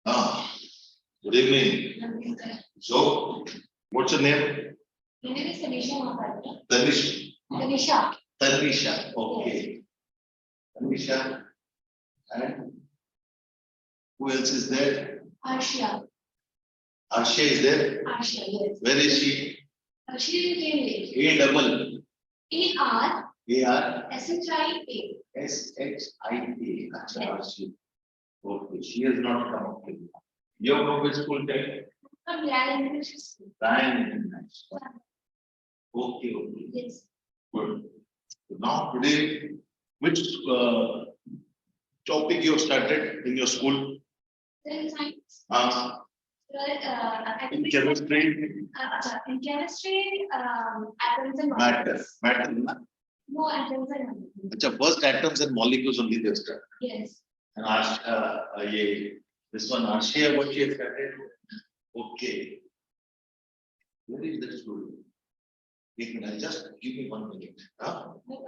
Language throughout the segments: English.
Ah, good evening. So, what's your name? My name is Tanisha. Tanisha. Tanisha. Okay. Tanisha. And who else is there? Arshia. Arshia is there? Arshia, yes. Where is she? She is A double. A-R. A-R. S-H-I-A. S-H-I-A. Acha, Arshia. Okay, she has not come up with. You know which school type? From Ryan English School. Ryan International. Okay, okay. Yes. Good. So now today, which topic you have started in your school? Then science. In chemistry. In chemistry, atoms and Matter. molecules. Matter. Na? No, atoms and molecules. Acha, first atoms and molecules only they start. Yes. And this one, Arshia, what she has started? Okay. Where is that school? Wait a minute, just give me 1 minute. Huh? Okay.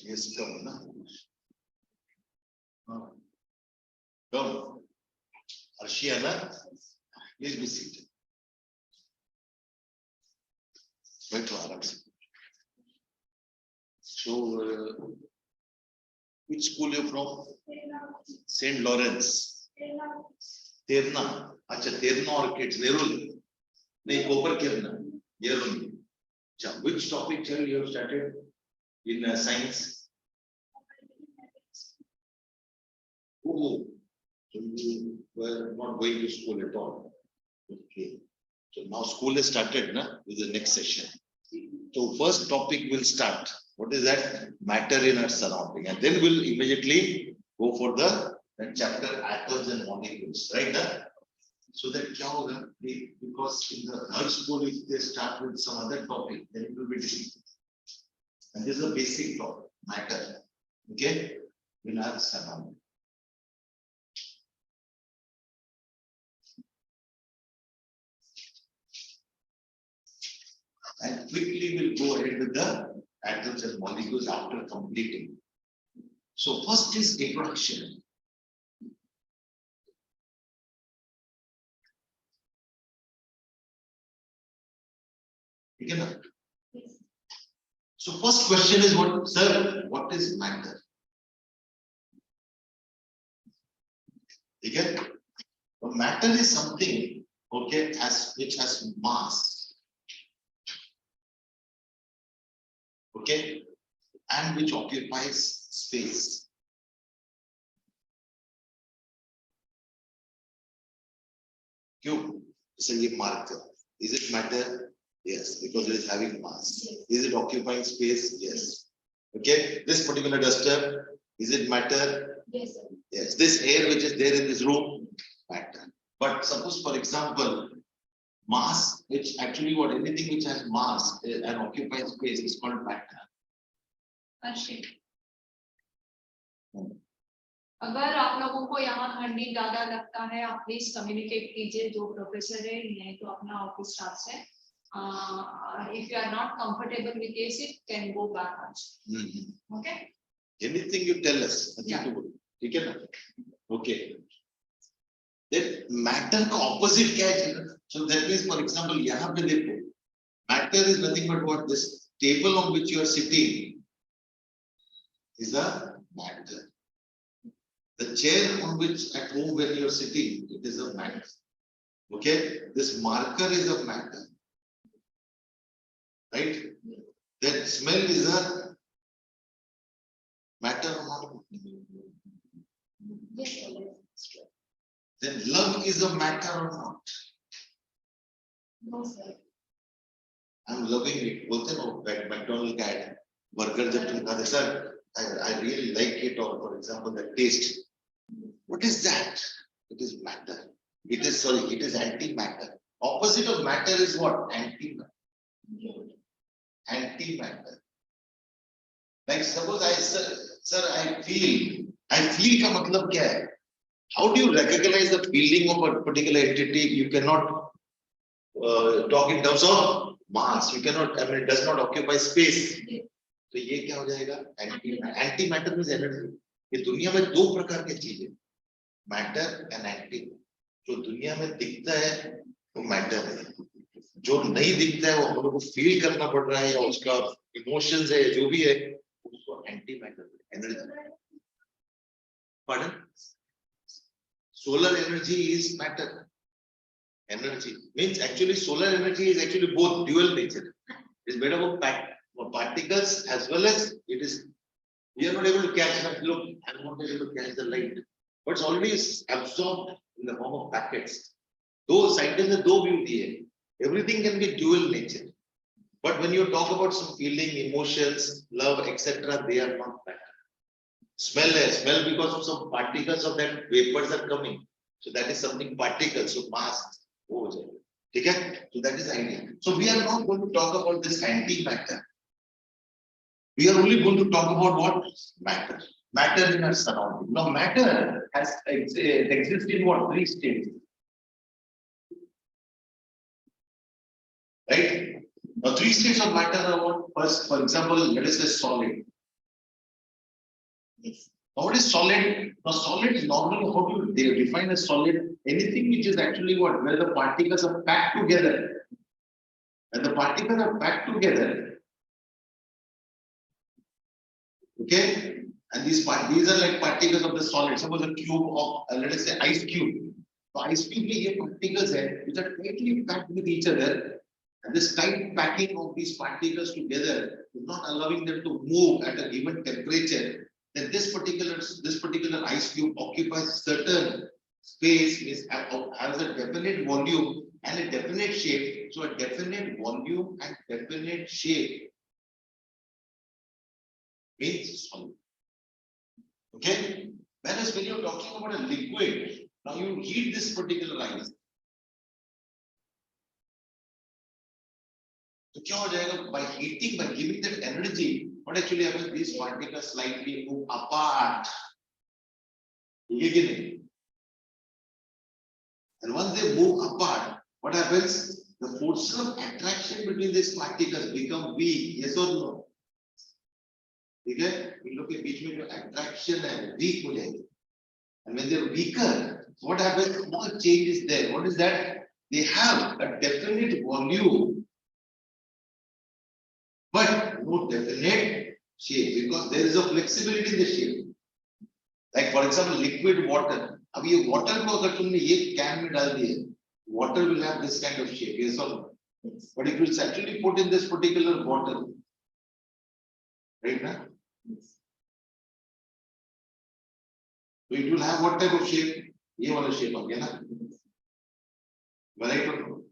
Yes, come na. Come. Arshia, na? Please be seated. Wait to Arab. So, which school you from? St. Lawrence. Terna. Acha, Terna Orchids. Nerul. Nahi, Copper Kirna. Yerun. Which topic child you have started in science? Oh, so you were not going to school at all. Okay. So now school is started with the next session. So first topic will start. What is that? Matter in our surrounding. And then we'll immediately go for the chapter atoms and molecules. Right? So that because in the third school, if they start with some other topic, then it will be difficult. And this is a basic topic, matter. Okay? We'll have surrounding. And quickly we'll go ahead with the atoms and molecules after completing. So first is introduction. Again, so first question is what, sir, what is matter? Again, matter is something, okay, which has mass, okay, and which occupies space. Q is a marker. Is it matter? Yes, because it is having mass. Yes. Is it occupying space? Yes. Okay, this particular duster, is it matter? Yes, sir. Yes. This air which is there in this room, matter. But suppose, for example, mass, which actually what anything which has mass and occupies space is called matter. अगर आप लोगों को यहाँ ठंडी ज्यादा लगता है, आप प्लीज कम्युनिकेट कीजिए जो प्रोफेसर है, नहीं तो अपना ऑफिस स्टाफ से. If you are not comfortable with AC, can go back also. Okay? Anything you tell us. Yeah. ठीक है ना? Okay. Then matter का opposite क्या है? So that means, for example, यहाँ पे देखो, matter is nothing but what this table on which you are sitting is a matter. The chair on which at home when you are sitting, it is a matter. Okay, this marker is a matter, right? That smell is a matter or not? Yes, sir. Then love is a matter or not? No, sir. I'm loving it. बोलते हैं ना McDonald का है, burger जब तुम खाते sir, I really like it, or for example the taste. What is that? It is matter. It is it is antimatter. Opposite of matter is what? Antimatter. Antimatter. Like suppose sir, I feel का मतलब क्या है? How do you recognize the feeling of a particular entity? You cannot talk in terms of mass. You cannot. I mean, it does not occupy space. तो ये क्या हो जाएगा? Antimatter means energy. ये दुनिया में दो प्रकार की चीजें, मैटर एंड एंटी. जो दुनिया में दिखता है वो मैटर है, जो नहीं दिखता है वो हम लोग को फील करना पड़ रहा है या उसका इमोशंस है जो भी है, उसको anti matter energy. Pardon? Solar energy is matter. Energy means actually solar energy is actually both dual nature. It's made up of particles as well as it is. We are not able to catch that. Look, I'm not able to catch the light, but it's already absorbed in the form of packets. Though scientists have two beauty, everything can be dual nature. But when you talk about some feeling, emotions, love, etc., they are not that. Smell because of some particles of that vapors are coming. So that is something particles, so mass. Okay? So that is the idea. So we are not going to talk about this antimatter. We are only going to talk about what? Matter. Matter in our surrounding. Now matter has exists in what? Three states. Right? Now three states of matter are what? First, for example, let us say solid. Now what is solid? Now solid is normally how do you define a solid? Anything which is actually what? Where the particles are packed together. When the particles are packed together, okay, and these are like particles of the solid. Suppose a cube of let us say ice cube. So ice cube में particles है which are tightly packed with each other, and this tight packing of these particles together is not allowing them to move at a given temperature. Then this particular ice cube occupies certain space, means has a definite volume and a definite shape. So a definite volume and definite shape means solid. Okay? Whereas when you're talking about a liquid, now you heat this particular ice. So क्या हो जाएगा? By heating, by giving that energy, what actually happens? These particles slightly move apart. And once they move apart, what happens? The forces of attraction between these particles become weak. Yes or no? Okay? We look at बीच में जो attraction है weak हो जाएगी. And when they're weaker, what happens? More change is there. What is that? They have a definite volume, but no definite shape, because there is a flexibility in the shape. Like for example, liquid water. अब ये water को अगर तुमने ये can में डाल दिया, water will have this kind of shape. Yes or no? Yes. But if it's actually put in this particular bottle, right now, yes, so it will have what type of shape? ये वाला shape आ गया ना? Right or no?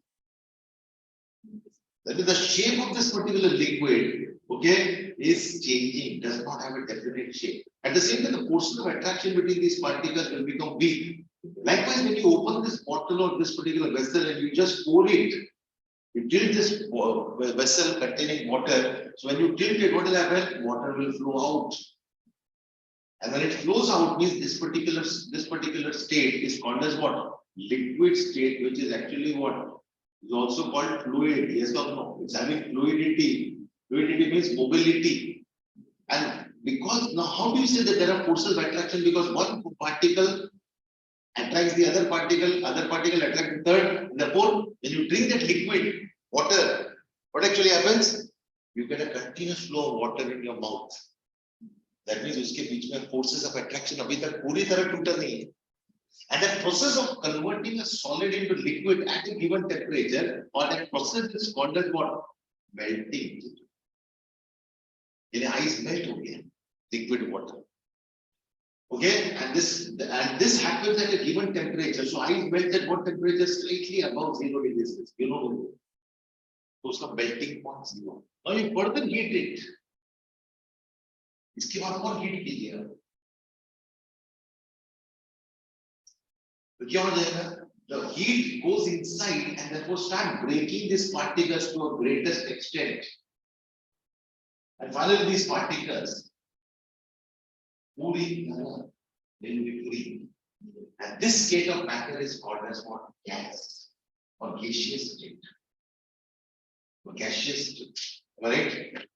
That is the shape of this particular liquid, okay, is changing, does not have a definite shape. At the same time, the force of attraction between these particles will become weak. Likewise, when you open this bottle or this particular vessel and you just pour it, you tilt this vessel containing water. So when you tilt it, what will happen? Water will flow out. And when it flows out, means this particular state is called as what? Liquid state, which is actually what? Is also called fluid. Yes or no? It's having fluidity. Fluidity means mobility. And because now, how do you say that there are forces of attraction? Because one particle attracts the other particle attracts the third. And therefore, when you drink that liquid water, what actually happens? You get a continuous flow of water in your mouth. That means उसके बीच में forces of attraction अभी तक पूरी तरह टूटा नहीं है. And that process of converting a solid into liquid at a given temperature, or that process is called as what? Melting. यानी ice melt हो गया, liquid water. Okay, and this happens at a given temperature. So ice melts at what temperature? Slightly above 0 degrees. You know, so उसका melting point 0. Now you further heat it. इसके बाद और heat कीजिए आप, तो क्या हो जाएगा? The heat goes inside and therefore start breaking these particles to a greatest extent, and finally these particles पूरी तरह will be free, and this state of matter is called as what? Gas or gaseous state. Or gaseous state, right?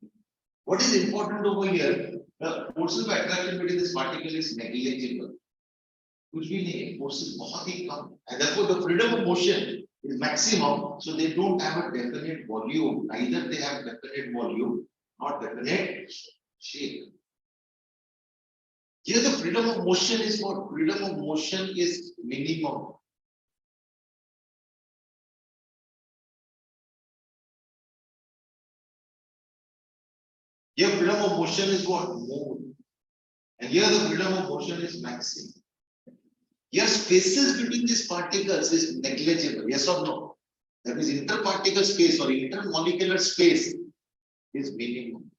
What is important over here? The forces of attraction between this particle is negligible. कुछ भी नहीं है, forces बहुत ही कम, and therefore the freedom of motion is maximum. So they don't have a definite volume. Neither they have definite volume nor definite shape. Here the freedom of motion is what? Freedom of motion is minimum. Here freedom of motion is what? More. And here the freedom of motion is maximum. Here spaces between these particles is negligible. Yes or no? That means interparticle space or intermolecular space is minimum.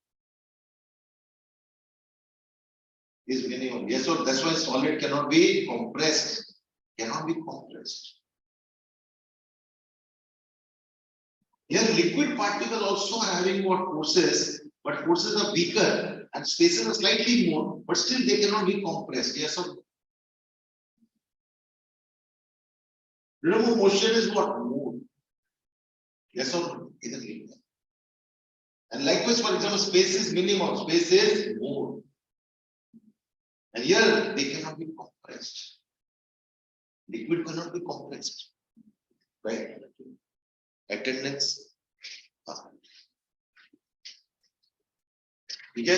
Is minimum. Yes, so that's why solid cannot be compressed. Cannot be compressed. Here liquid particle also are having what? Forces, but forces are weaker and spaces are slightly more, but still they cannot be compressed. Yes or no? Freedom of motion is what? Mood. Yes or no? And likewise, for example, space is minimum, space is mood. And here they cannot be compressed. Liquid cannot be compressed. Right? Attendance. Okay?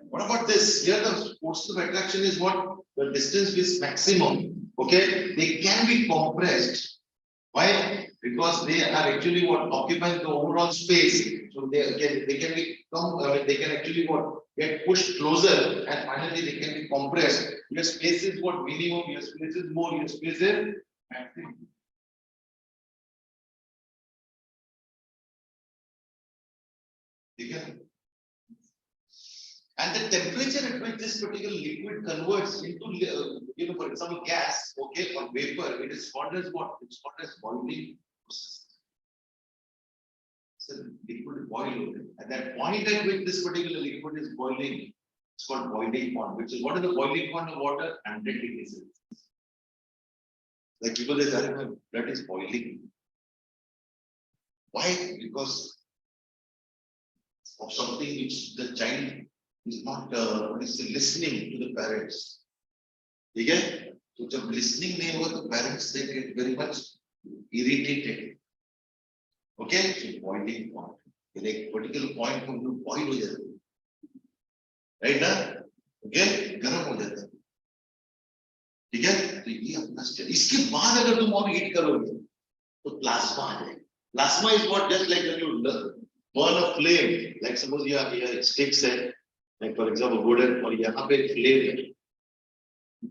What about this? Here the force of attraction is what? The distance is maximum. Okay? They can be compressed. Why? Because they are actually what? Occupying the overall space. So they can actually what? Get pushed closer, and finally they can be compressed. Your space is what? Minimum. Your space is more. Your space is maximum. And the temperature at which this particular liquid converts into, for example, gas, okay, or vapor, it is called as what? It's called as boiling process. So liquid boil. At that point at which this particular liquid is boiling, it's called boiling point. Which is, what is the boiling point of water? 100 degrees Celsius. Like people say, that is boiling. Why? Because of something which the child is not listening to the parents. Okay? So जब listening नहीं होगा तो parents they get very much irritated. Okay? So boiling point. एक particular point पर जो boil हो जाता है, right ना? Okay? गर्म हो जाता है. ठीक है? तो ये अपना स्टेप. इसके बाद अगर तुम और हीट करोगे तो प्लाज्मा आ जाएगा. Plasma is what? Just like when you burn a flame. Like suppose you have here sticks है. Like for example, wood और यहाँ पे flame है.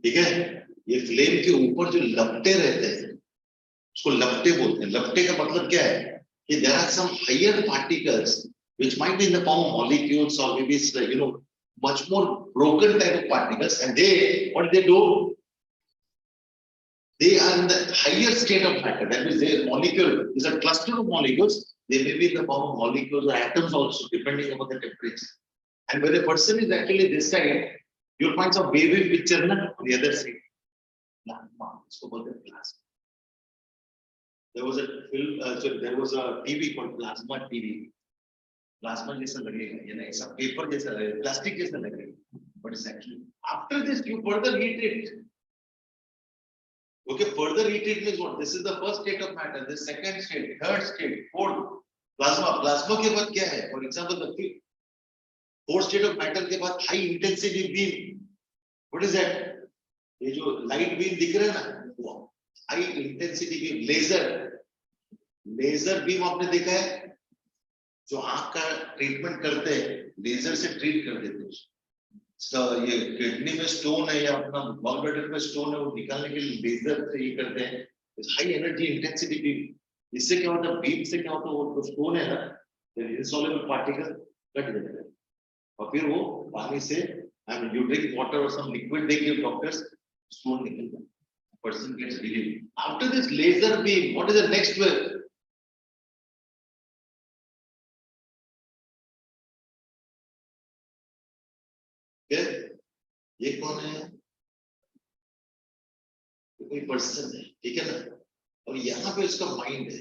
ठीक है? ये flame के ऊपर जो लपटे रहते हैं, उसको लपटे बोलते हैं. लपटे का मतलब क्या है? कि there are some higher particles which might be in the form of molecules or maybe it's like much more broken type of particles, and what they do? They are in the higher state of matter. That means their molecule is a cluster of molecules. They may be in the form of molecules or atoms also, depending upon the temperature. And when a person is actually this side, you'll find some wavy picture na, on the other side. Plasma. इसको बोलते हैं plasma. There was a film, there was a TV called Plasma TV. Plasma जैसा लगेगा, ये ना ऐसा paper जैसा लगेगा, plastic जैसा लगेगा. But it's actually after this you further heat it. Okay, further heat it means what? This is the first state of matter, the second state, third state, fourth. Plasma. Plasma के बाद क्या है? For example, the fifth. Fourth state of matter के बाद high intensity beam. What is that? ये जो light beam दिख रहा है ना, वो high intensity beam, laser. Laser beam आपने देखा है? जो आँख का ट्रीटमेंट करते हैं, लेजर से ट्रीट कर देते हैं. तो ये किडनी में स्टोन है या अपना गॉल ब्लैडर में स्टोन है, वो निकालने के लिए लेजर से ये करते हैं. High energy intensity beam. इससे क्या होता है? बीम से क्या होता है? वो स्टोन है ना, इनसॉल्युबल पार्टिकल कट जाता है और फिर वो पानी से, I mean you drink water और some liquid they give doctors, stone निकलता है. Person gets relieve. After this laser beam, what is the next wave? ये कौन है? कोई पर्सन है, ठीक है ना? और यहाँ पे इसका माइंड है.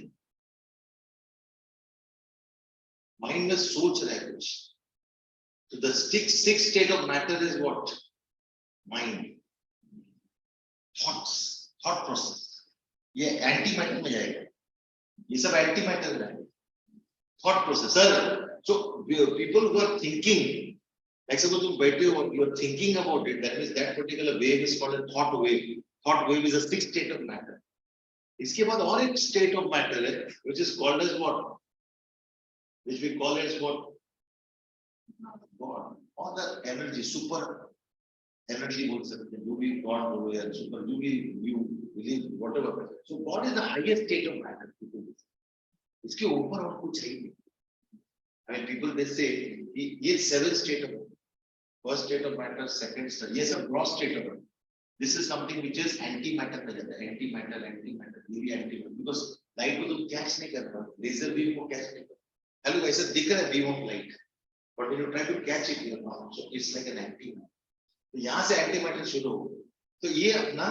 माइंड में सोच रहा है कुछ. तो the six state of matter is what? Mind. Thoughts, thought process. ये एंटी मैटर में जाएगा. ये सब एंटी मैटर है. Thought process. Sir, so people who are thinking, like suppose you बैठे हो, you are thinking about it, that means that particular wave is called a thought wave. Thought wave is a sixth state of matter. इसके बाद और एक state of matter है, which is called as what? Which we call as what? God. Or the energy, super energy बोल सकते हैं. You be God बोलो या super, you be you believe whatever. So God is the highest state of matter. इसके ऊपर और कुछ है ही नहीं. I mean, people they say ये seven state of first state of matter, second state, ये सब gross state of matter. This is something which is anti-matter में जाता है. Anti-matter, really anti-matter. Because light को तुम catch नहीं कर पाओ. Laser beam को catch नहीं कर. हेलो ऐसा दिख रहा है beam of light, but when you try to catch it, you know, so it's like an anti-matter. तो यहाँ से anti-matter शुरू हो. तो ये अपना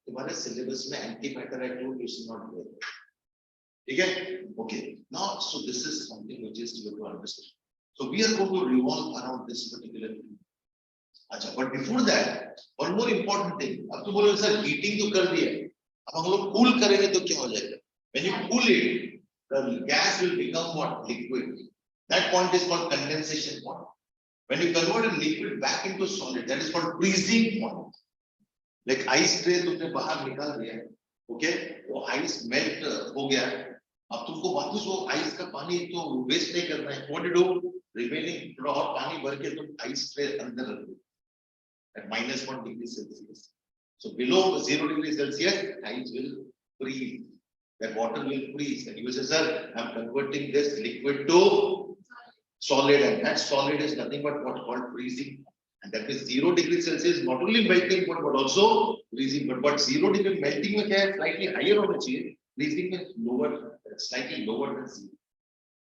तुम्हारे syllabus में anti-matter I told you is not there. ठीक है? Okay. Now, so this is something which is you have to understand. So we are going to revolve around this particular thing. अच्छा, but before that, one more important thing. अब तो बोलो sir heating तो कर दिया, अब हम लोग cool करेंगे तो क्या हो जाएगा? When you cool it, the gas will become what? Liquid. That point is called condensation point. When you convert a liquid back into solid, that is called freezing point. Like ice tray तुमने बाहर निकाल दिया, okay? वो ice melt हो गया. अब तुमको वापस वो आइस का पानी तो वेस्ट नहीं करना है. What do you do? Remaining थोड़ा और पानी भर के तुम आइस ट्रे अंदर रख दो at -1 degree Celsius. So below 0 degree Celsius, ice will freeze. That water will freeze. And you say, sir, I'm converting this liquid to solid, and that solid is nothing but what called freezing. And that means 0 degree Celsius not only melting point but also freezing. But 0 degree melting में क्या है? Slightly higher होना चाहिए. Freezing में lower, slightly lower than 0.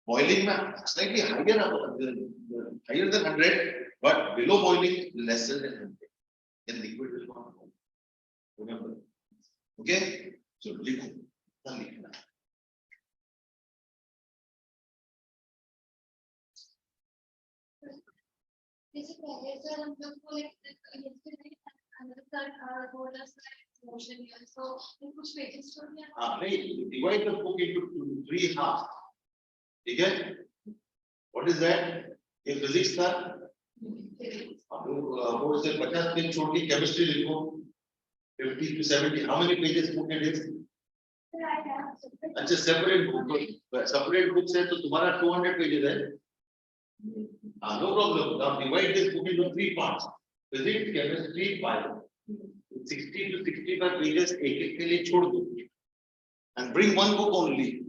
Boiling में slightly higher than 100, but below boiling lesser than 100. Then liquid will not go. Remember. Okay? So liquid. जैसे पहले sir हम लोग को motion here, so in कुछ pages तो नहीं, divide the book into 3 halves. ठीक है? What is that? ये physics था. आप लोग से 50 पेज छोड़ के chemistry लिखो. 50 to 70. How many pages book it is? अच्छा, separate book है तो तुम्हारा 200 pages है. No problem. Now divide this book into 3 parts. Physics, chemistry, bio. 60 to 65 pages एक के लिए छोड़ दो. And bring one book only.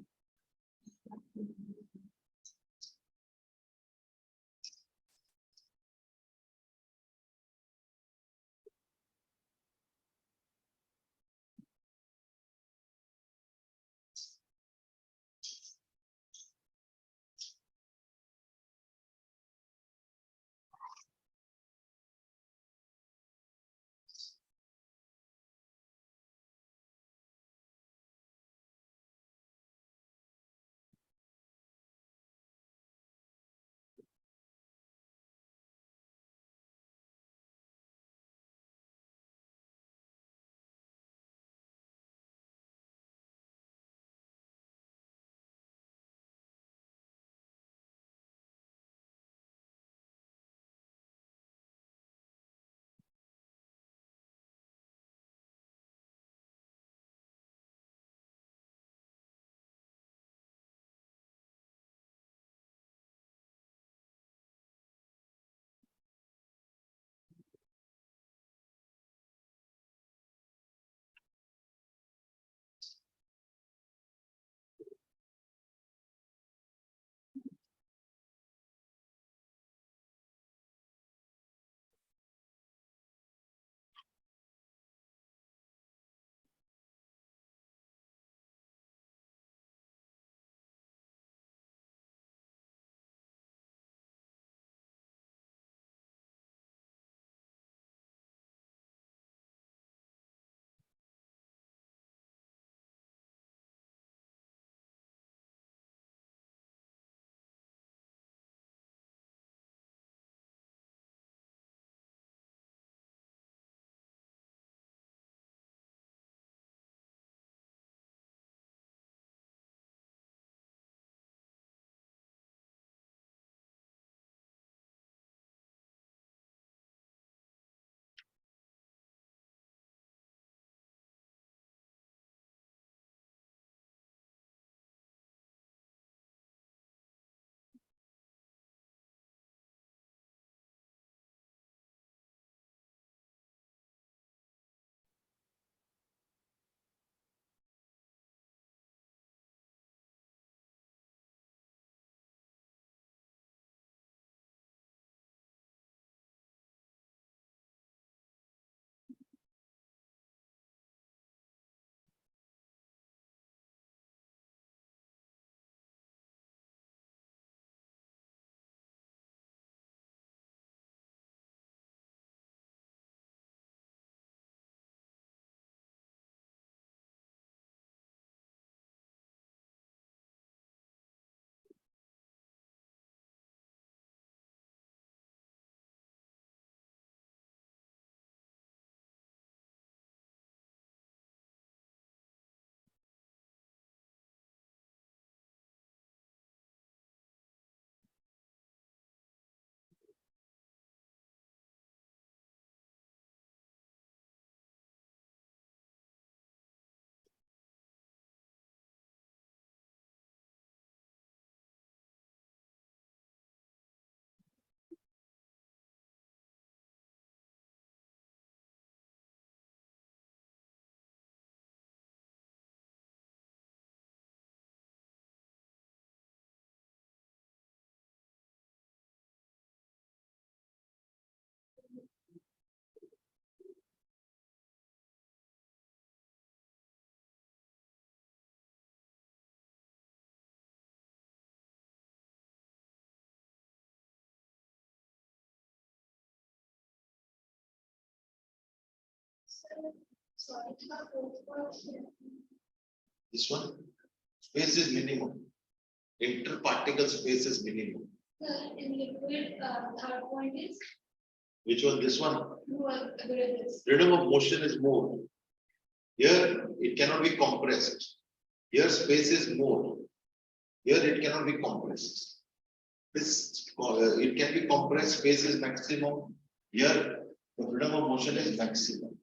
Sorry, the fourth question. This one, space is minimum. Interparticle space is minimum. In liquid, third point is. Which one? This one. You are agree with this. Freedom of motion is more. Here it cannot be compressed. Here space is more. Here it cannot be compressed. This it can be compressed. Space is maximum. Here the freedom of motion is maximum.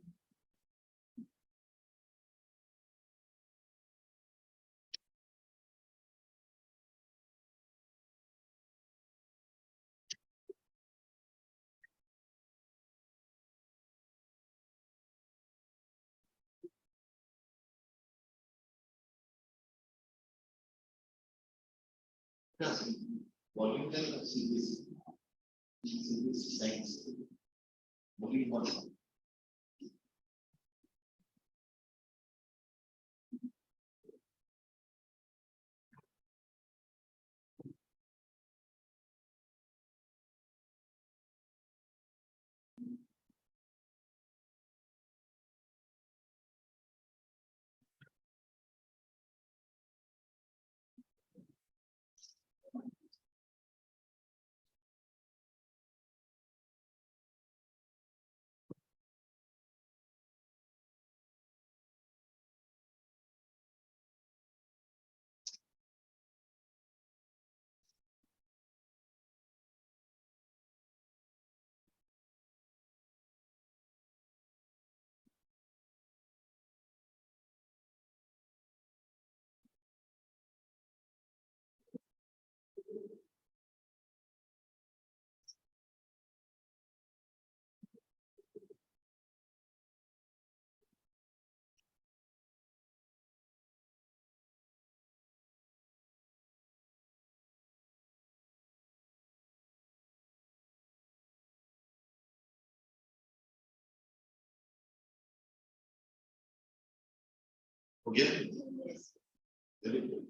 Volume then CBSE science. Volume one. Okay. Yes. Very good.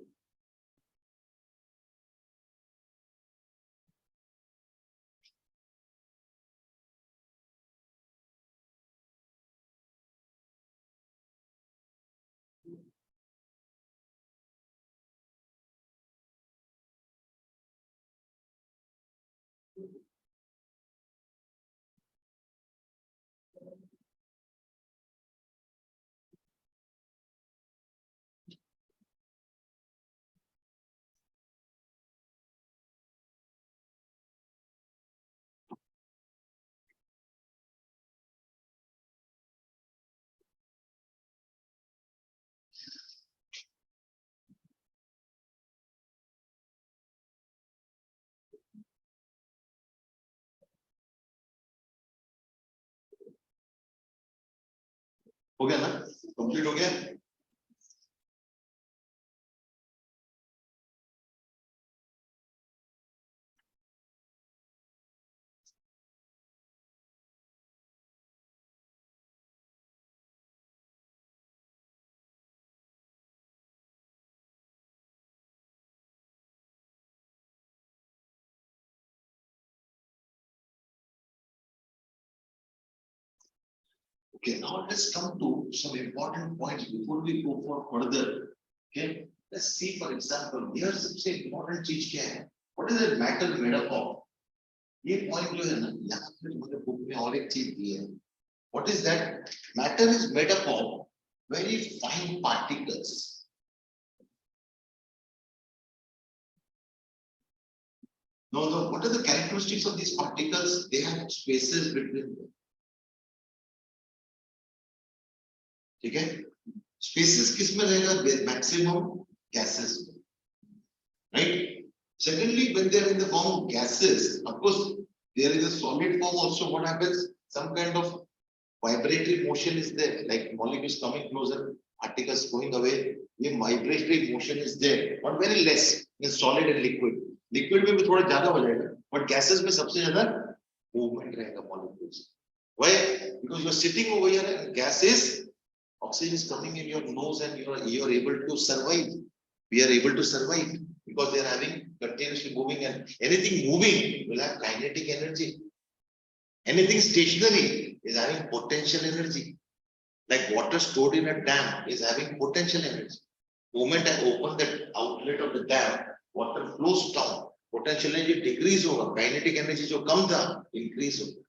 हो गया ना? Complete हो गया? Okay, now let's come to some important points before we go for further. Okay, let's see, for example, here सबसे important चीज क्या है? What is the matter made up of? ये point जो है ना, यहाँ पे मुझे book में और एक चीज दी है. What is that? Matter is made up of very fine particles. No, no. What are the characteristics of these particles? They have spaces between them. ठीक है? Spaces किस में रहेगा? Maximum gases, right? Secondly, when they are in the form of gases, of course, there is a solid form also. What happens? Some kind of vibratory motion is there, like molecules coming closer, particles going away. ये vibratory motion is there, but very less in solid and liquid. Liquid में भी थोड़ा ज़्यादा हो जाएगा, but gases में सबसे ज़्यादा movement रहेगा molecules. Why? Because you are sitting over here and gas is oxygen is coming in your nose and you are able to survive. We are able to survive because they are having continuously moving, and anything moving will have kinetic energy. Anything stationary is having potential energy. Like water stored in a dam is having potential energy. Moment I open the outlet of the dam, water flows down. Potential energy decrease over. Kinetic energy जो कम था increase over.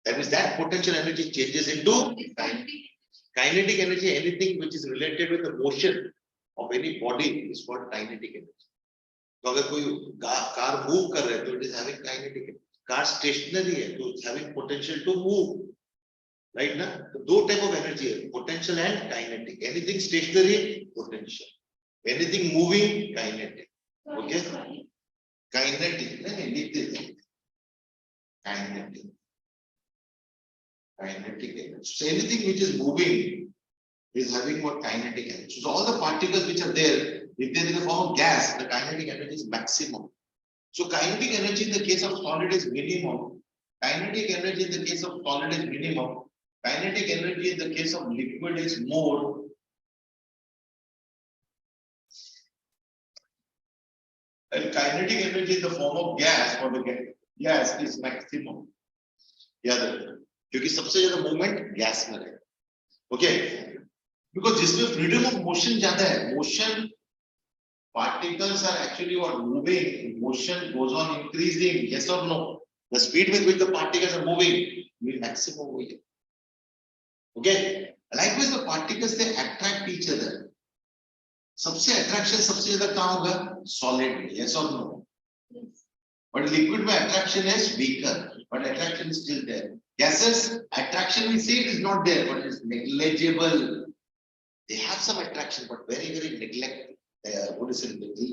That means that potential energy changes into kinetic energy. Anything which is related with the motion of any body is called kinetic energy. तो अगर कोई car move कर रहा है तो it is having kinetic energy. Car stationary है तो it's having potential to move. Right ना? तो दो type of energy है, potential and kinetic. Anything stationary, potential. Anything moving, kinetic. Okay? Kinetic. नहीं लिख देते. Kinetic. Kinetic energy. So anything which is moving is having what kinetic energy. So all the particles which are there, if they are in the form of gas, the kinetic energy is maximum. So kinetic energy in the case of solid is minimum. Kinetic energy in the case of solid is minimum. Kinetic energy in the case of liquid is more. And kinetic energy in the form of gas for the gas is maximum. Yeah, क्योंकि सबसे ज्यादा movement gas में है. Okay, because जिसमें freedom of motion ज्यादा है, motion particles are actually what moving, motion goes on increasing, yes or no? The speed with which the particles are moving will maximum over here. Okay, likewise the particles they attract each other. सबसे attraction सबसे ज्यादा कहाँ होगा? Solid में, yes or no? Yes. But liquid में attraction is weaker, but attraction is still there. Gases, attraction we say it is not there, but it is negligible. They have some attraction, but very, very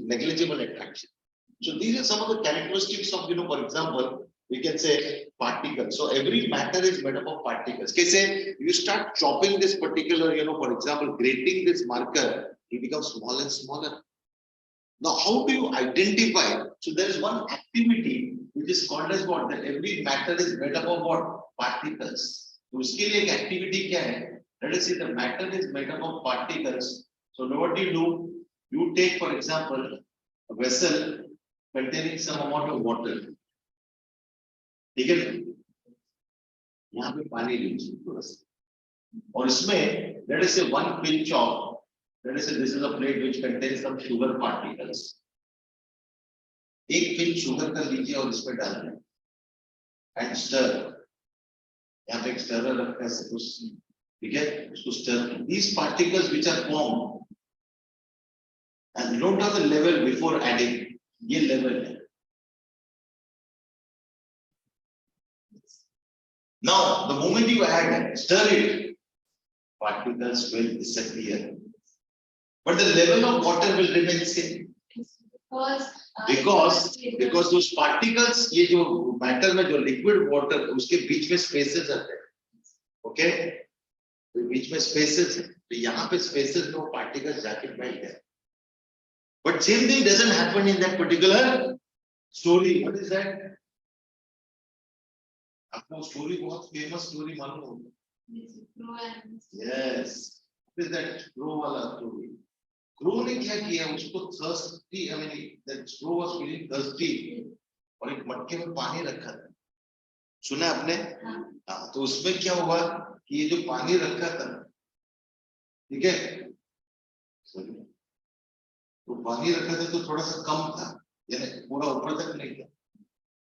negligible attraction. So these are some of the characteristics of, for example, we can say particles. So every matter is made up of particles. Okay, say you start chopping this particular, for example, grating this marker, it becomes smaller and smaller. Now, how do you identify? So there is one activity which is called as what? That every matter is made up of what? Particles. So उसके लिए एक activity क्या है? Let us say the matter is made up of particles. So what do? You take, for example, a vessel containing some amount of water. ठीक है? यहाँ पे पानी लीजिए थोड़ा सा. और इसमें let us say one pinch of, let us say this is a plate which contains some sugar particles. एक pinch sugar का लीजिए और इसमें डाल दें. And stir. यहाँ पे एक stirrer रखा है suppose. ठीक है? उसको stir. These particles which are formed, and note down the level before adding. ये level है. Now, the moment you add, stir it, particles will disappear. But the level of water will remain same. Because those particles, ये जो matter में जो liquid water, उसके बीच में spaces आते हैं. Okay? तो बीच में spaces है. तो यहाँ पे spaces में वो particles जाके बैठ गए. But same thing doesn't happen in that particular story. What is that? आपको story बहुत famous story मालूम होगा. Yes. What is that crow वाला story? Crow ने क्या किया? उसको thirsty, I mean that crow was feeling thirsty और एक मटके में पानी रखा था. सुना आपने? हाँ. तो उसमें क्या हुआ कि ये जो पानी रखा था, ठीक है? तो पानी रखा था तो थोड़ा सा कम था, यानी पूरा ऊपर तक नहीं था.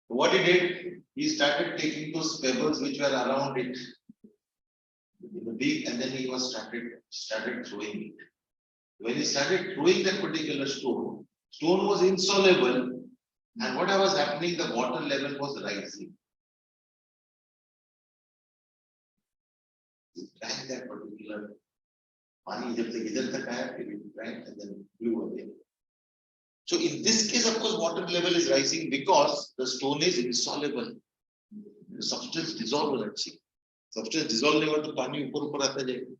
What he did? He started taking those pebbles which were around it in the beak, and then he was started throwing it. When he started throwing that particular stone was insoluble, and what was happening? The water level was rising. He drank that particular पानी जब तक इधर तक आया, फिर he drank and then flew away. So in this case, of course, water level is rising because the stone is insoluble. The substance dissolves. Actually, substance dissolve नहीं हुआ तो पानी ऊपर आता जाएगा.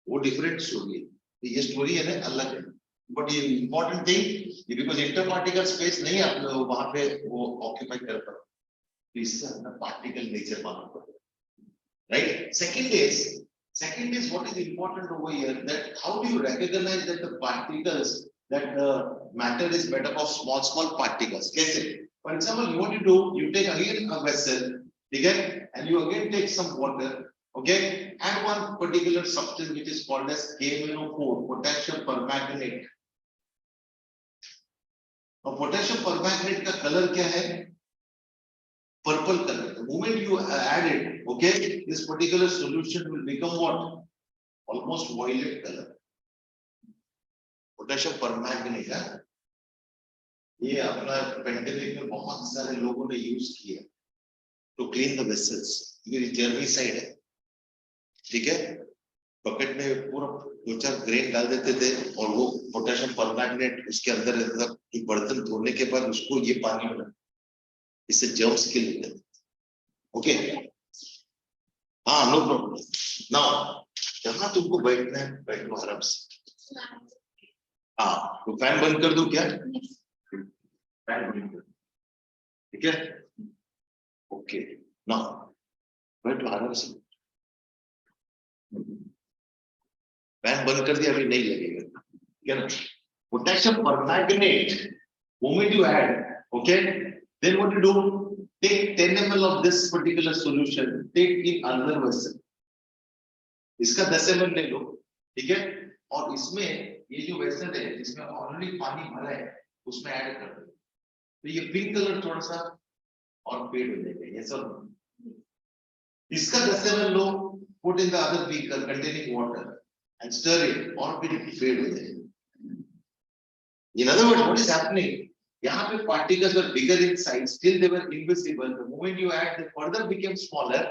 वो different story है. ये story है ना अलग है. But the important thing, because interparticle space नहीं आप लोग वहाँ पे वो occupy कर पाते. तो इससे अपना particle nature मालूम पड़ता है. Right? Second is what is important over here, that how do you recognize that the particles, that the matter is made up of small particles? कैसे? For example, you want to do, you take again a vessel, okay, and you again take some water Okay, and one particular substance which is called as KMNO4, potassium permanganate. Now, potassium permanganate का color क्या है? Purple color. The moment you add it, okay, this particular solution will become what? Almost violet color. Potassium permanganate है. ये अपना pandemic में बहुत सारे लोगों ने यूज किया to clean the vessels. ये जर्मनी साइड है, ठीक है? बकेट में पूरा 2-4 ग्रेन डाल देते थे और वो पोटेशियम परमैंगनेट उसके अंदर रहता था। एक बर्तन धोने के बाद उसको ये पानी में इससे जर्म्स किल होते थे। ओके, हाँ, नो प्रॉब्लम। नाउ जहां तुमको बैठना है बैठ लो आराम से। हाँ, तो फैन बंद कर दो क्या? फैन बंद कर, ठीक है? ओके, नाउ बैठ लो आराम से। फैन बंद कर दिया, अभी नहीं लगेगा, ठीक है ना? Potassium permanganate, moment you add, okay, then what you do? Take 10 ml of this particular solution, take in another vessel. इसका 10 ml ले लो, ठीक है? और इसमें ये जो वेसल है जिसमें ऑलरेडी पानी भरा है उसमें ऐड कर दो, तो ये पिंक कलर थोड़ा सा और फेड हो जाएगा। ये सब इसका 10 ml low, put in the other beaker containing water and stir it, और फिर फेड हो जाएगा। In other words, what is happening? यहाँ पे particles were bigger in size, still they were invisible. The moment you add, they further became smaller.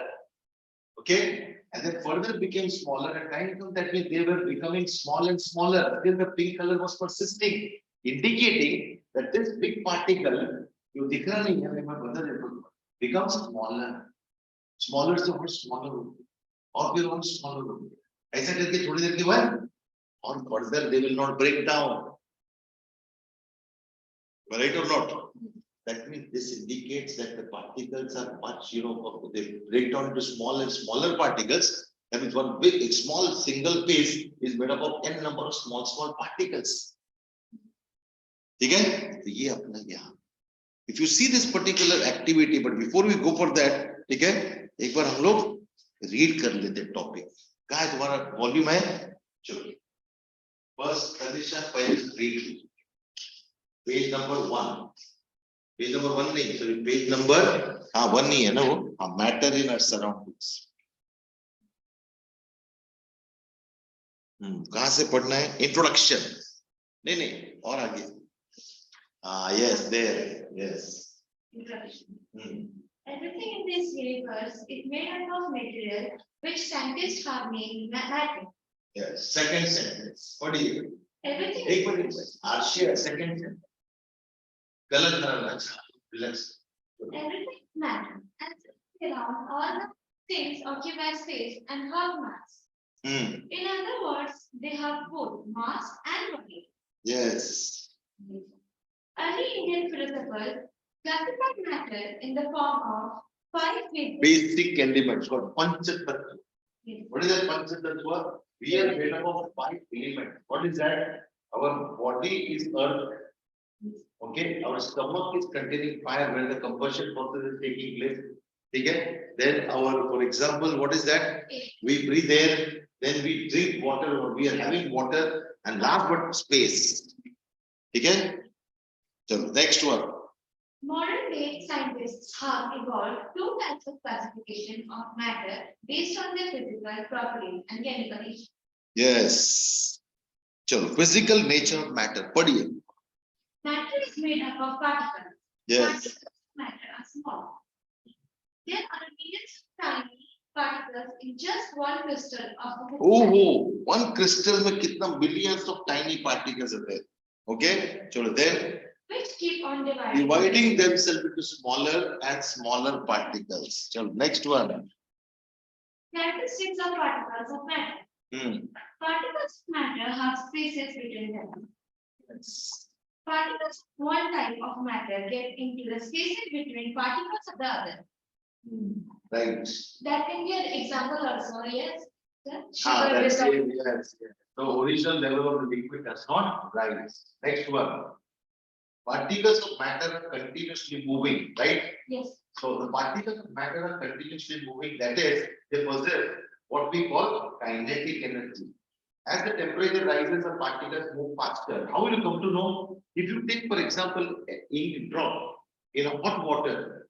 Okay, and then further became smaller. At time comes that means they were becoming small and smaller. Till the pink color was persisting, indicating that this big particle, जो दिख रहा नहीं है, मैं बता देता हूँ, becomes smaller. Smaller से और smaller होते, और फिर और smaller होते। ऐसा करके थोड़ी देर के बाद, और further they will not break down. Right or not? That means this indicates that the particles are much, they break down into small and smaller particles. That means one big, small single phase is made up of n number of small particles. ठीक है? तो ये अपना यहाँ. If you see this particular activity, but before we go for that, ठीक है? एक बार हम लोग read कर लेते हैं topic. कहाँ है तुम्हारा volume है? चलो. First condition पहले read. Page number 1. Page number 1 नहीं, sorry, page number, हाँ 1 नहीं है ना वो, हाँ, matter in our surroundings. कहाँ से पढ़ना है? Introduction. नहीं, और आगे. Yes, there, yes. Introduction. Everything in this universe is made up of material which scientists have named matter. Yes, second sentence. What do you? Everything. एक मिनट, Arshia, second sentence. गलत करना, relax. Everything is matter, and around all the things occupy space and have mass. In other words, they have both mass and body. Yes. Early Indian philosophers classified matter in the form of 5 basic elements called Panchatattva. Yes. What is that Panchatattva? We are made up of 5 elements. What is that? Our body is earth. Okay, our stomach is containing fire where the combustion process is taking place. Okay, then for example, what is that? We breathe air, then we drink water, or we are having water, and last but space. Okay, so next one. Modern day scientists have evolved 2 types of classification of matter based on their physical properties and chemical nature. Yes. So physical nature of matter. Padhiye. Matter is made up of particles. Yes. Particles of matter are small. There are millions of tiny particles in just one crystal of the Oh, one crystal में कितना millions of tiny particles are there. Okay, so then which keep on dividing themselves into smaller and smaller particles. So next one. Characteristics of particles of matter. Particles of matter have spaces between them. Yes. Particles of one type of matter get into the spaces between particles of the other. Right. That can be an example also, yes? That's it, yes. So original level of the liquid does not rise. Next one. Particles of matter are continuously moving, right? Yes. So the particles of matter are continuously moving. That is, they possess what we call kinetic energy. As the temperature rises, the particles move faster. How will you come to know? If you take, for example, an ink drop in a hot water,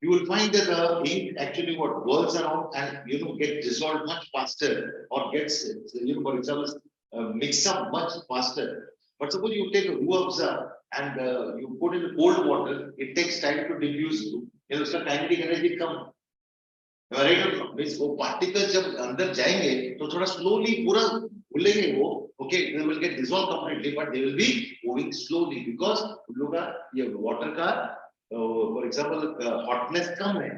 you will find that the ink actually what whirls around and get dissolved much faster or gets for example mixed up much faster. But suppose you take a ruabza and you put in cold water, it takes time to diffuse. उसका kinetic energy कम. Right means वो particles जब अंदर जाएंगे तो थोड़ा slowly पूरा घुलेंगे वो okay they will get dissolve completely but they will be moving slowly because उन लोगों का ये वाटर का फॉर एग्जांपल हॉटनेस कम है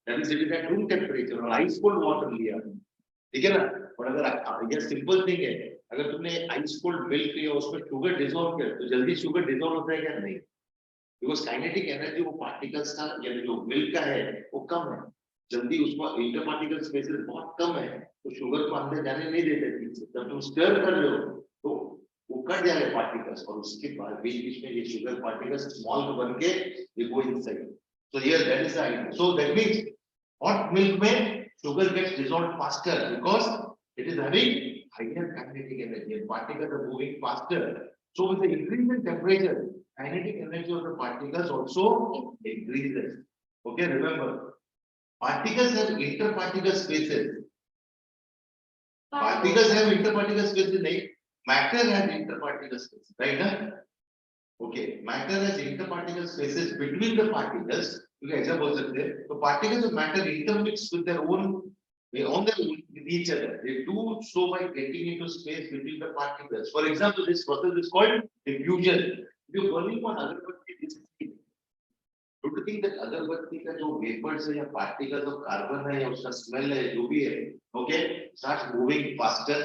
that is it is at room temperature और आइस कोल्ड वाटर लिया ठीक है ना और अगर ये सिंपल थिंग है अगर तुमने आइस कोल्ड मिल्क लिया उसमें शुगर डिसॉल्व किया तो जल्दी शुगर डिसॉल्व होता है क्या नहीं बिकॉज़ काइनेटिक एनर्जी वो पार्टिकल्स का या जो मिल्क का है वो कम है जल्दी उसको इंटर पार्टिकल स्पेसेस बहुत कम है तो शुगर को अंदर जाने नहीं देते ठीक से जब तुम स्टर कर रहे हो तो वो कट जाएंगे पार्टिकल्स और उसके बाद बीच बीच में ये शुगर पार्टिकल्स स्मॉल बन के ये go inside so here that is the idea so that means hot milk में sugar gets dissolved faster because it is having higher kinetic energy and particles are moving faster so with the increase in temperature kinetic energy of the particles also increases okay remember particles have interparticle spaces. Particles have interparticle spaces, nahi. Matter has interparticle spaces, right? Huh? Okay, matter has interparticle spaces between the particles. Okay, ऐसा बोल सकते हैं. So particles of matter intermix with their own, on their own with each other. They do so by getting into space between the particles. For example, this process is called diffusion. If you burning one agarbatti, this is don't you think that अगरबत्ती का जो vapours है या particles of carbon है या उसका smell है जो भी है okay start moving faster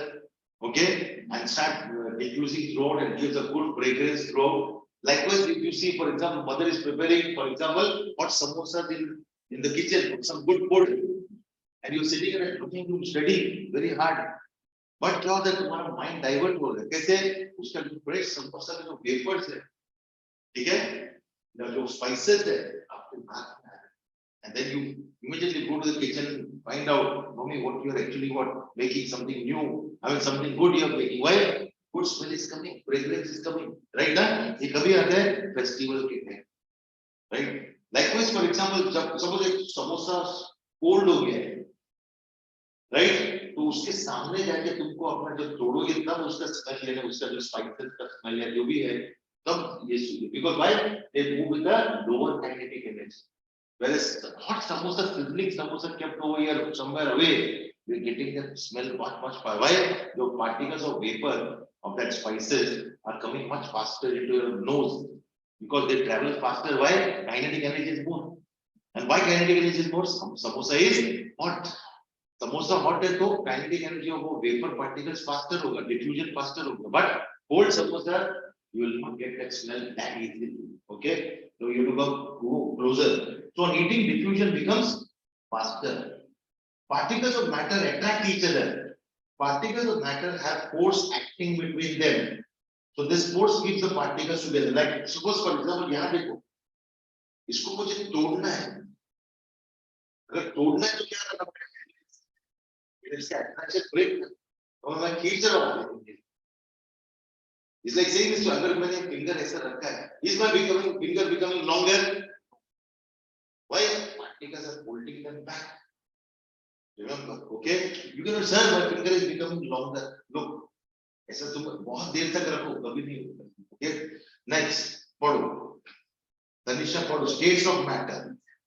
okay and start diffusing throughout and gives a good fragrance throughout likewise if you see for example mother is preparing for example hot samosas in the kitchen some good food and you're sitting in a looking room studying very hard but क्या होता है तुम्हारा mind divert हो रहा है कैसे उसका जो फ्रेश समोसा का जो वेपर्स है ठीक है जो spices है आपके हाथ में है and then you immediately go to the kitchen find out mommy what you are actually making something new I mean something good you are making why good smell is coming fragrance is coming right ना ये कभी आता है festival के time right likewise for example जब suppose एक samosa cold हो गया है right तो उसके सामने जाके तुमको अपना जो तोड़ोगे तब उसका स्मेल लेना उसका जो स्पाइसेस का स्मेल है जो भी है तब ये because why they move with the lower kinetic energy whereas hot samosa sizzling samosa kept over here somewhere away we're getting that smell much far why the particles of vapor of that spices are coming much faster into your nose because they travel faster why kinetic energy is more and why kinetic energy is more samosa is hot samosa hot है तो kinetic energy of vapor particles faster होगा diffusion faster होगा but cold samosa you will not get that smell that easily okay so you have to go closer so on heating diffusion becomes faster particles of matter attract each other particles of matter have force acting between them so this force keeps the particles together like suppose for example यहाँ देखो इसको मुझे तोड़ना है अगर तोड़ना है तो क्या करना पड़ेगा इसका attraction break और मैं खींच रहा हूँ It's like saying this to अगर मैंने finger ऐसा रखा है is my finger becoming longer why particles are holding them back remember okay you cannot say my finger is becoming longer look ऐसा तुम बहुत देर तक रखो कभी नहीं होगा okay next पढ़ो तनिषा पढ़ो states of matter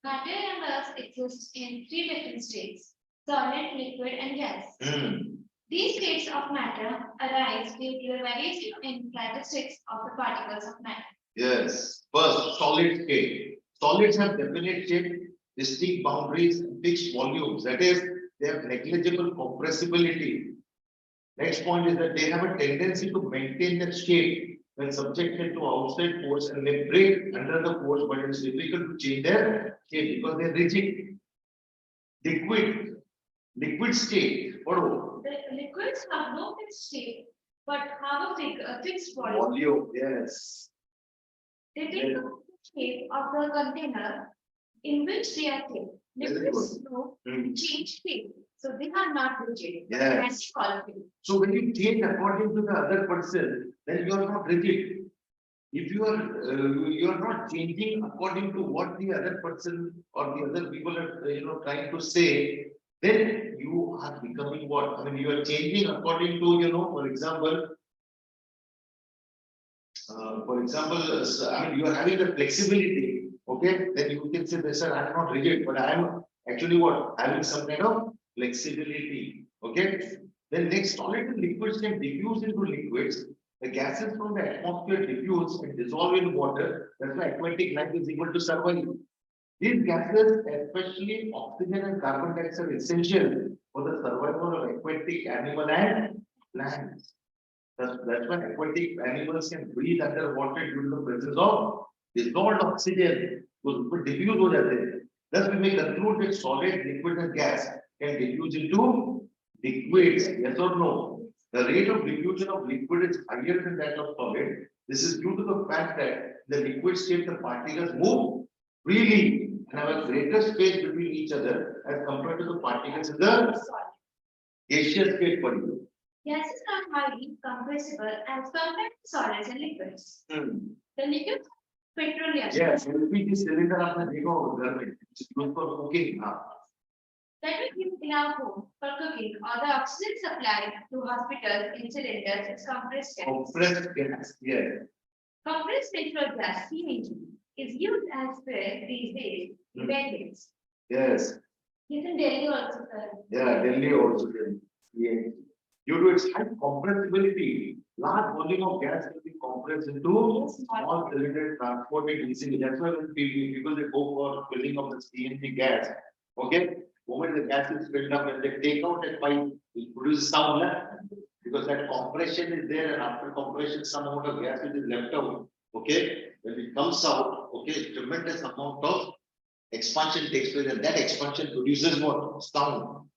Matter and earth exist in three different states: solid, liquid, and gas. These states of matter arise due to the variation in characteristics of the particles of matter. Yes. First, solid state. Solids have definite shape, distinct boundaries, and fixed volumes. That is, they have negligible compressibility. Next point is that they have a tendency to maintain their shape when subjected to outside force and they break under the force, but it is difficult to change their shape because they are rigid. Liquid state. What? The liquids have no fixed shape, but have a fixed volume. Volume, yes. They take the shape of the container in which they are kept. Liquids change shape So they are not rigid. but Yes. can be qualified. So when you change according to the other person, then you are not rigid. If you are not changing according to what the other person or the other people are trying to say, then you are becoming what? I mean, you are changing according to I mean, you are having the flexibility. Okay, then you can say, "This, sir, I am not rigid, but I am actually what? Having some kind of flexibility." Okay. Then next, solid and liquids can diffuse into liquids. The gases from the atmosphere diffuse and dissolve in water. That's why aquatic life is able to survive. These gases, especially oxygen and carbon dioxide, are essential for the survival of aquatic animal and plants. That's why aquatic animals can breathe underwater due to the presence of dissolved oxygen. So diffuse हो जाते हैं. Thus, we may conclude that solid, liquid, and gas can diffuse into liquids. Yes or no? The rate of diffusion of liquid is higher than that of solid. This is due to the fact that the liquid state the particles move freely and have a greater space between each other as compared to the particles in the Solid. gaseous state for you. Gases are highly compressible as compared to solids and liquids. The liquid petroleum. Yes, LPG cylinder आपने देखा होगा घर में use for cooking. That we use in our home for cooking or the oxygen supplied to hospitals in cylinders is compressed gas. Compressed gas. Yes. Compressed natural gas, CNG, is used as well these days in vehicles. Yes. Yes, in Delhi also, sir. Yeah, Delhi also. Yes. Due to its high compressibility, large volume of gas can be compressed into small cylinder transported easily. That's why when people they go for filling of the CNG gas, okay, moment the gas is filled up and they take out that pipe, it produces sound, because that compression is there, and after compression, some amount of gas which is left out. Okay, when it comes out, okay, tremendous amount of expansion takes place, and that expansion produces what? Sound.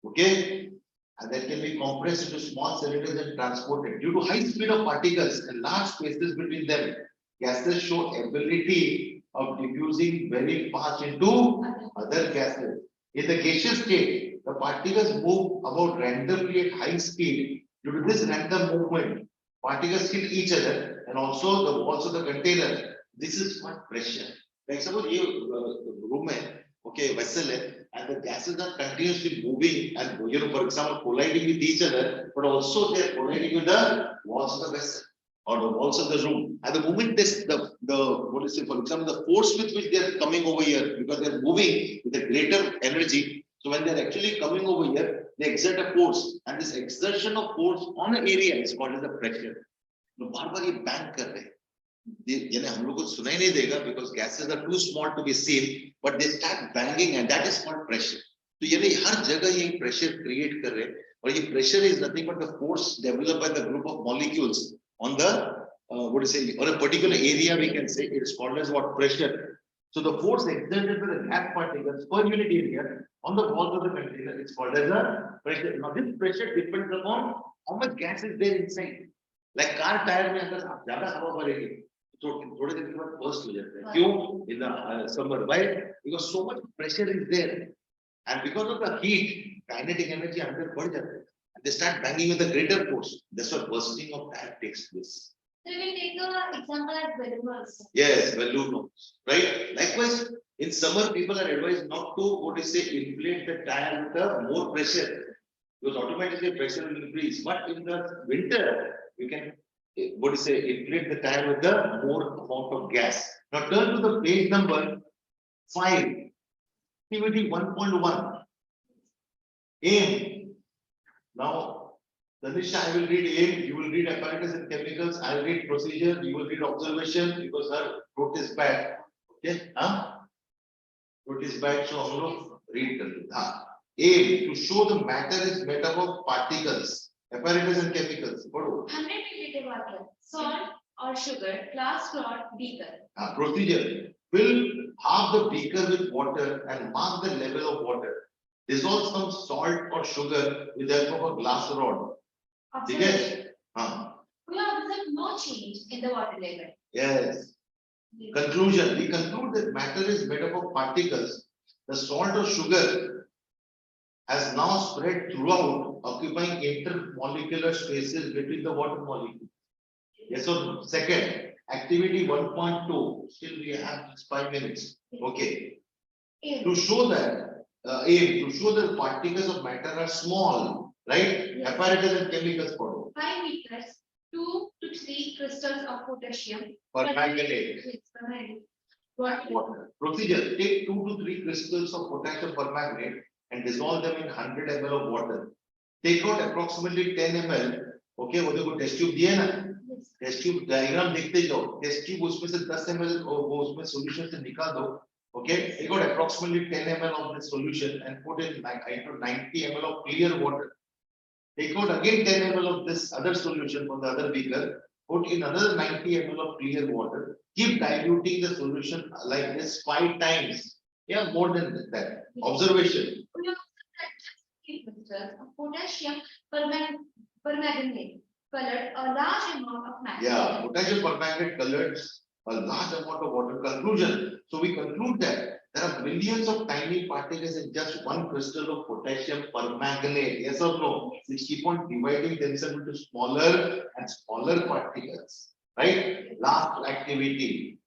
Okay. And that can be compressed into small cylinders and transported. Due to high speed of particles and large spaces between them, gases show ability of diffusing very fast into other gases. In the gaseous state, the particles move about randomly at high speed. Due to this random movement, particles hit each other and also the walls of the container. This is what pressure. Like suppose you room okay, vessel and the gases are continuously moving and for example colliding with each other, but also they are colliding with the walls of the vessel or the walls of the room. At the moment this for example the force with which they are coming over here, because they are moving with a greater energy. So when they are actually coming over here, they exert a force, and this exertion of force on an area is called as the pressure. तो बार-बार ये bang कर रहे हैं. यानी हम लोग को सुनाई नहीं देगा because gases are too small to be seen, but they start banging and that is called pressure. तो यानी हर जगह ये pressure create कर रहे हैं, और ये pressure is nothing but the force developed by the group of molecules on the on a particular area. We can say it is called as what? Pressure. So the force exerted by the gas particles per unit area on the walls of the container is called as a pressure. Now this pressure depends upon how much gas is there inside. Like car tire में अगर ज्यादा हवा भरेगी तो थोड़े दिन के बाद burst हो जाता है. क्यों? In the summer, why? Because so much pressure is there, and because of the heat, kinetic energy अंदर बढ़ जाता है, and they start banging with a greater force. That's why bursting of tire takes place. So we will take an example as balloon also. Yes, balloon, right? Likewise, in summer, people are advised not to inflate the tire with the more pressure, because automatically pressure will increase. But in the winter, you can inflate the tire with the more amount of gas. Now turn to the page number 5, activity 1.1. Aim. Now, Tanisha, I will read aim, you will read apparatus and chemicals, I will read procedure, you will read observation, because her throat is bad. Okay? Throat is bad, so हम लोग read कर लेते. Aim, to show the matter is made up of particles. Apparatus and chemicals. 100 milliliter water, salt or sugar, glass rod, beaker. Procedure. Fill half the beaker with water and mark the level of water. Dissolve some salt or sugar with the help of a glass rod. Observation. We observe no change in the water level. Yes. Conclusion. We conclude that matter is made up of particles. The salt or sugar has now spread throughout, occupying intermolecular spaces between the water molecules. Yes or no? Second, activity 1.2. Still we have just 5 minutes. Okay. To show that, to show that particles of matter are small, right? Yes. Apparatus and chemicals follow. 5 meters, 2 to 3 crystals of potassium. Permanganate. Yes, permanganate. What? Water. Procedure: take 2 to 3 crystals of potassium permanganate and dissolve them in 100 ml of water. Take out approximately 10 ml. Okay, वो देखो test tube दिया ना, Yes. Test tube diagram देखते जाओ, test tube उसमें से 10 ml वो उसमें सॉल्यूशन से निकाल दो. Okay, take out approximately 10 ml of the solution and put in into 90 ml of clear water. Take out again 10 ml of this other solution from the other beaker, put in another 90 ml of clear water. Keep diluting the solution like this 5 times. Yeah, more than that. Observation. We also had just 3 crystals of potassium permanganate colored a large amount of matter. Yeah, potassium permanganate colored a large amount of water. Conclusion. So we conclude that there are millions of tiny particles in just one crystal of potassium permanganate. Yes or no? Which keep on dividing themselves into smaller and smaller particles. Right? Last activity.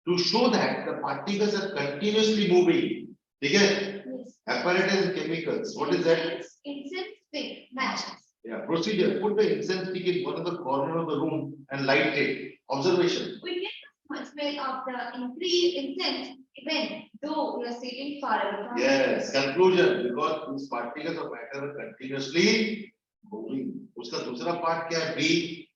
To show that the particles are continuously moving. Okay? Yes. Apparatus and chemicals. What is that? Incense stick matches. Yeah. Procedure. Put the incense stick in one of the corner of the room and light it. Observation. We get the smell of the increased incense even though we are sitting far away from it. Yes. Conclusion. Because these particles of matter are continuously moving. उसका दूसरा part क्या है? B.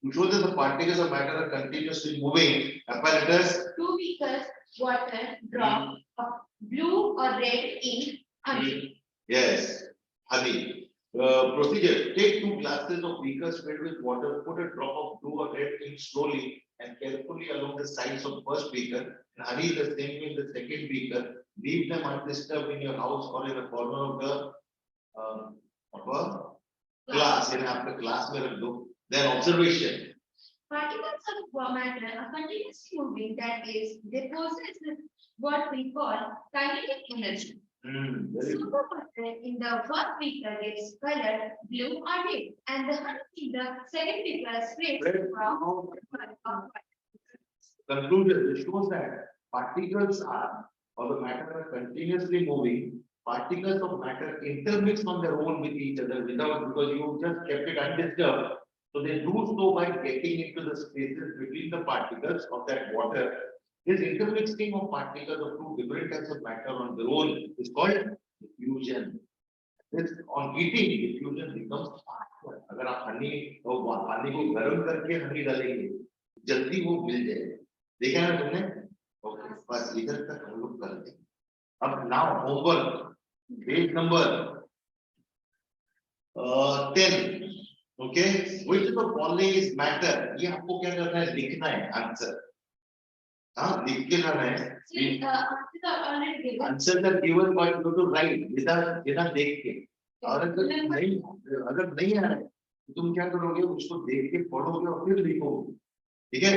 To show that the particles of matter are continuously moving. Apparatus. 2 beakers water drop of blue or red ink honey. Yes. Honey. Procedure. Take 2 glasses of beakers filled with water. Put a drop of blue or red ink slowly and carefully along the sides of first beaker. And honey the same way in the second beaker. Leave them undisturbed in your house or in a corner of the class. In आपके class में रख दो. Then observation. Particles of matter are continuously moving, that is, they possess what we call kinetic energy. Very So good. the water in the first beaker is colored blue or red, and the honey in the second beaker is red. Conclusion. It shows that particles are or the matter are continuously moving. Particles of matter intermix on their own with each other without because you just kept it undisturbed. So they do so by getting into the spaces between the particles of that water. This intermixing of particles of 2 different types of matter on their own is called diffusion. This on heating, diffusion becomes faster. अगर आप पानी को गर्म करके हनी डालेंगे, जल्दी वो मिल जाएगा. देखा ना तुमने? ओके, बस इधर तक हम लोग कर देंगे. अब now homework. Page number 10. Okay, which of the following is matter? ये आपको क्या करना है? लिखना है आंसर. हाँ, लिख के लाना है. See, answers are already given. Answers are given, but you have to write बिना देख के. और अगर नहीं आ रहा है, तो तुम क्या करोगे? उसको देख के पढ़ोगे और फिर लिखोगे. ठीक है?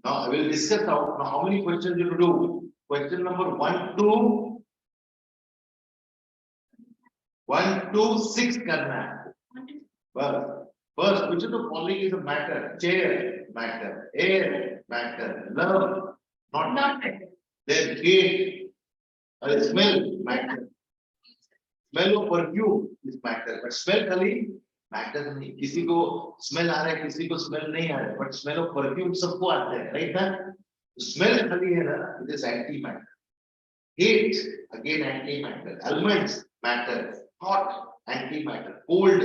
Now I will discuss out. Now how many questions you have to do? Question number 1 to 6 करना है. First, which of the following is a matter? Chair, matter. Air, matter. Love, not matter. Then gate, smell, matter. Smell of perfume is matter. But smell खाली matter नहीं. किसी को smell आ रहा है, किसी को smell नहीं आ रहा है. But smell of perfume सबको आता है, right ना? Smell खाली है ना? It is anti-matter. Heat, again anti-matter. Elements, matter. Hot, anti-matter. Cold.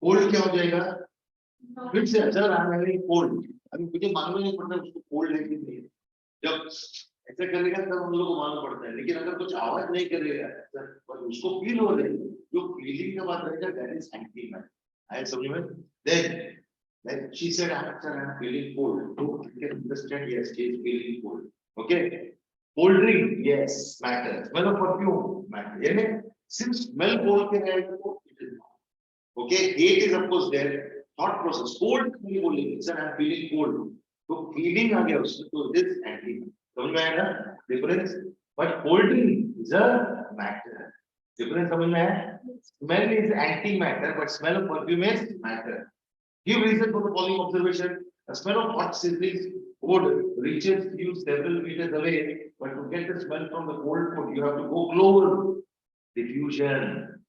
Cold क्या हो जाएगा? फिर से असर आ रहा है कोल्ड. अभी मुझे मालूम नहीं पड़ता उसको कोल्ड है कि नहीं. जब ऐसा करेगा तब हम लोग को मालूम पड़ता है. लेकिन अगर कुछ आवाज नहीं करेगा पर उसको फील हो रही है, जो फीलिंग के बाद रहेगा that is anti matter. I समझ में? Then like she said I'm feeling cold. So you can understand yes she is feeling cold. Okay, cold drink yes matter. Smell of perfume matter. यानी सिर्फ smell बोल के रहेगा तो it is not. Okay, heat is of course there. Thought process. Cold नहीं बोलेंगे. Sir, I'm feeling cold. तो feeling आ गया उसमें तो this anti. समझ में आया ना difference? But cold drink is a matter. Difference समझ में आया? Smell is antimatter, but smell of perfume is matter. Give reason for the following observation. The smell of hot sizzling wood reaches you several meters away, but to get the smell from the cold food, you have to go close. Diffusion.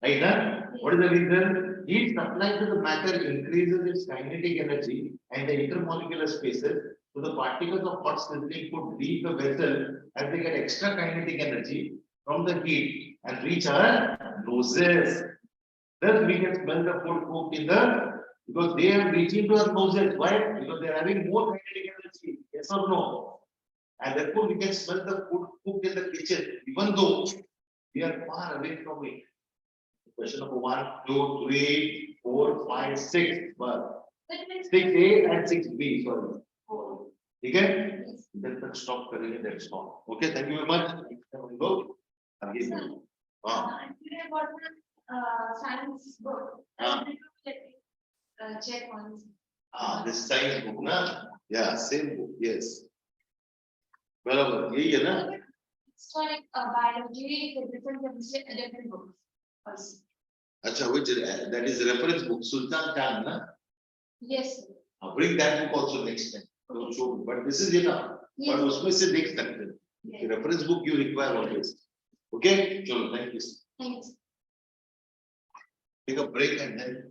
Right? Huh? What is the reason? Heat supplied to the matter increases its kinetic energy and the intermolecular spaces. So the particles of hot sizzling food leave the vessel as they get extra kinetic energy from the heat and reach our noses. Thus we can smell the food cooked in the because they are reaching to our noses. Why? Because they are having more kinetic energy. Yes or no? And therefore we can smell the food cooked in the kitchen, even though we are far away from it. Question number 1, 2, 3, 4, 5, 6. Well, 6A and 6B. Sorry. Okay? Then stop करेंगे. That's stop. Okay. Thank you very much. Go. आगे बढ़ो. Today I got one science book. Check once. This science book, na? Yeah, same book. Yes. बराबर यही है ना? It's like biology, physics, and chemistry, different books. Also. अच्छा, which that is reference book Sultan Khan, na? Yes. Sir. Bring that book also next time. Don't show me. But this is enough. Yes. But उसमें से देख सकते हैं. Yes. The reference book you require always. Okay? चलो, thank you. Thanks. Take a break and then